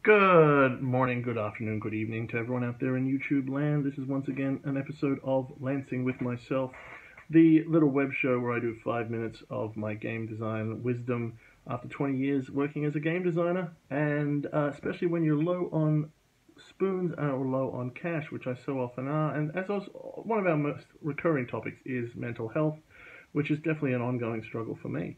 Good morning, good afternoon, good evening to everyone out there in YouTube land. This is once again an episode of Lancing with Myself, the little web show where I do 5 minutes of my game design wisdom after 20 years working as a game designer, and especially when you're low on spoons or low on cash, which I so often are. And as also, one of our most recurring topics is mental health, which is definitely an ongoing struggle for me.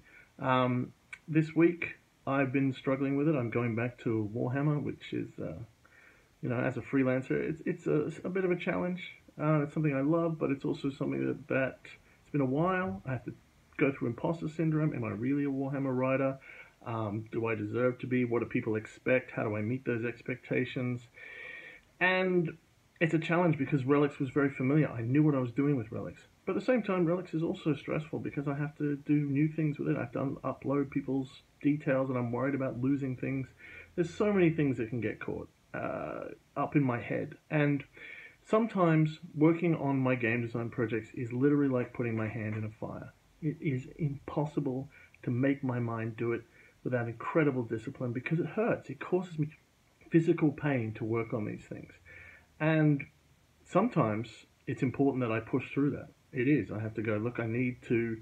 This week, I've been struggling with it. I'm going back to Warhammer, which is, as a freelancer, it's a bit of a challenge. It's something I love, but it's also something that it's been a while. I have to go through imposter syndrome. Am I really a Warhammer writer? Do I deserve to be? What do people expect? How do I meet those expectations? And it's a challenge because Relics was very familiar. I knew what I was doing with Relics. But at the same time, Relics is also stressful because I have to do new things with it. I have to upload people's details, and I'm worried about losing things. There's so many things that can get caught up in my head. And sometimes working on my game design projects is literally like putting my hand in a fire. It is impossible to make my mind do it without incredible discipline because it hurts. It causes me physical pain to work on these things. And sometimes it's important that I push through that. It is. I have to go, look, I need to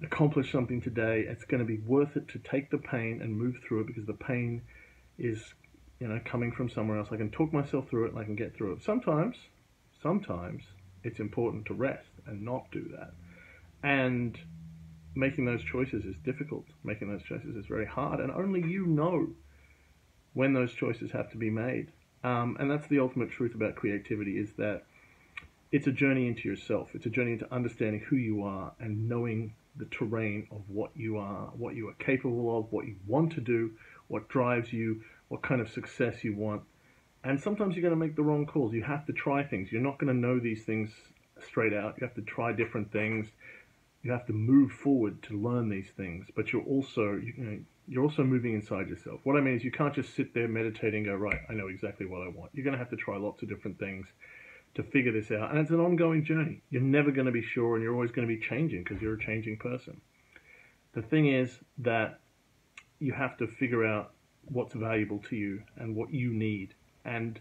accomplish something today. It's going to be worth it to take the pain and move through it because the pain is, coming from somewhere else. I can talk myself through it and I can get through it. Sometimes it's important to rest and not do that. And making those choices is difficult. Making those choices is very hard. And only you know when those choices have to be made. And that's the ultimate truth about creativity, is that it's a journey into yourself. It's a journey into understanding who you are and knowing the terrain of what you are capable of, what you want to do, what drives you, what kind of success you want. And sometimes you're going to make the wrong calls. You have to try things. You're not going to know these things straight out. You have to try different things. You have to move forward to learn these things. But you're also moving inside yourself. What I mean is you can't just sit there meditating and go, right, I know exactly what I want. You're going to have to try lots of different things to figure this out. And it's an ongoing journey. You're never going to be sure, and you're always going to be changing because you're a changing person. The thing is that you have to figure out what's valuable to you and what you need. And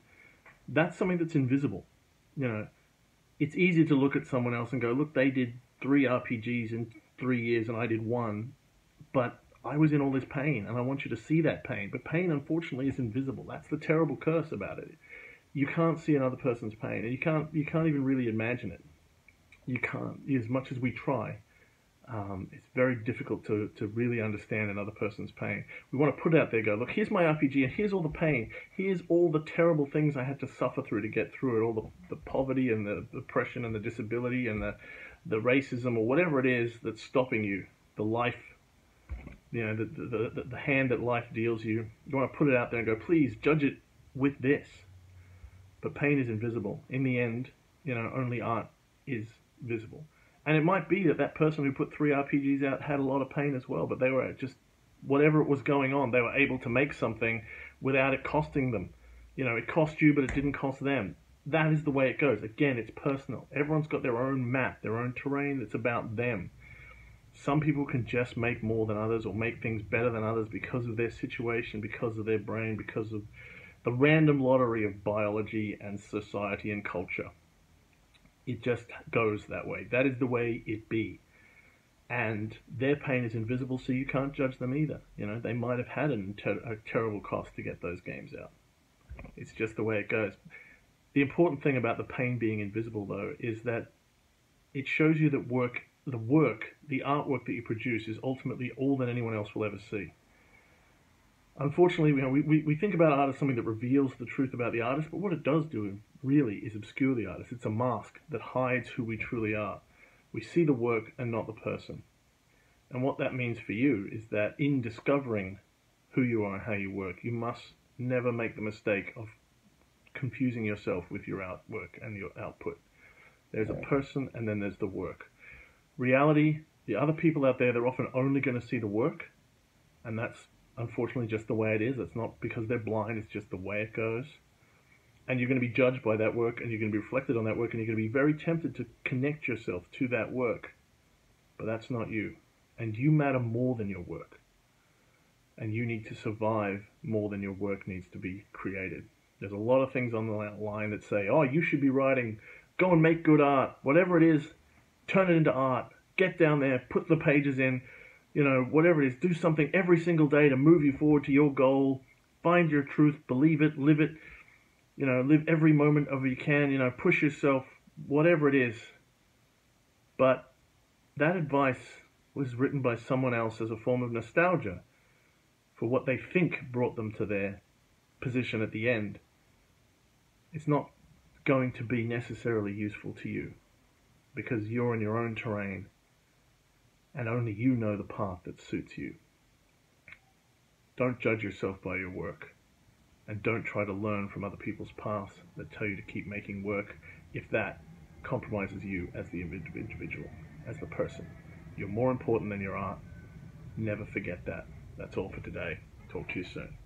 that's something that's invisible. It's easy to look at someone else and go, look, they did 3 RPGs in 3 years and I did 1. But I was in all this pain, and I want you to see that pain. But pain, unfortunately, is invisible. That's the terrible curse about it. You can't see another person's pain, and you can't even really imagine it. You can't, as much as we try. It's very difficult to really understand another person's pain. We want to put it out there, go, look, here's my RPG, and here's all the pain. Here's all the terrible things I had to suffer through to get through it, all the poverty and the oppression and the disability and the racism or whatever it is that's stopping you, the life, the hand that life deals you. You want to put it out there and go, please judge it with this. But pain is invisible. In the end, only art is visible. And it might be that person who put 3 RPGs out had a lot of pain as well, but they were just, whatever it was going on, they were able to make something without it costing them. It cost you, but it didn't cost them. That is the way it goes. Again, it's personal. Everyone's got their own map, their own terrain that's about them. Some people can just make more than others or make things better than others because of their situation, because of their brain, because of the random lottery of biology and society and culture. It just goes that way. That is the way it be. And their pain is invisible, so you can't judge them either. They might have had a terrible cost to get those games out. It's just the way it goes. The important thing about the pain being invisible, though, is that it shows you that the artwork that you produce is ultimately all that anyone else will ever see. Unfortunately, we think about art as something that reveals the truth about the artist, but what it does do really is obscure the artist. It's a mask that hides who we truly are. We see the work and not the person. And what that means for you is that in discovering who you are and how you work, you must never make the mistake of confusing yourself with your artwork and your output. There's a person and then there's the work. Reality, the other people out there, they're often only going to see the work, and that's unfortunately just the way it is. It's not because they're blind, it's just the way it goes. And you're going to be judged by that work, and you're going to be reflected on that work, and you're going to be very tempted to connect yourself to that work. But that's not you. And you matter more than your work. and you need to survive more than your work needs to be created. There's a lot of things on the line that say, oh, you should be writing, go and make good art, whatever it is, turn it into art, get down there, put the pages in, whatever it is, do something every single day to move you forward to your goal, find your truth, believe it, live it, live every moment of it you can, push yourself, whatever it is. But that advice was written by someone else as a form of nostalgia for what they think brought them to their position at the end. It's not going to be necessarily useful to you because you're in your own terrain and only you know the path that suits you. Don't judge yourself by your work, and don't try to learn from other people's paths that tell you to keep making work if that compromises you as the individual, as the person. You're more important than your art. Never forget that. That's all for today. Talk to you soon.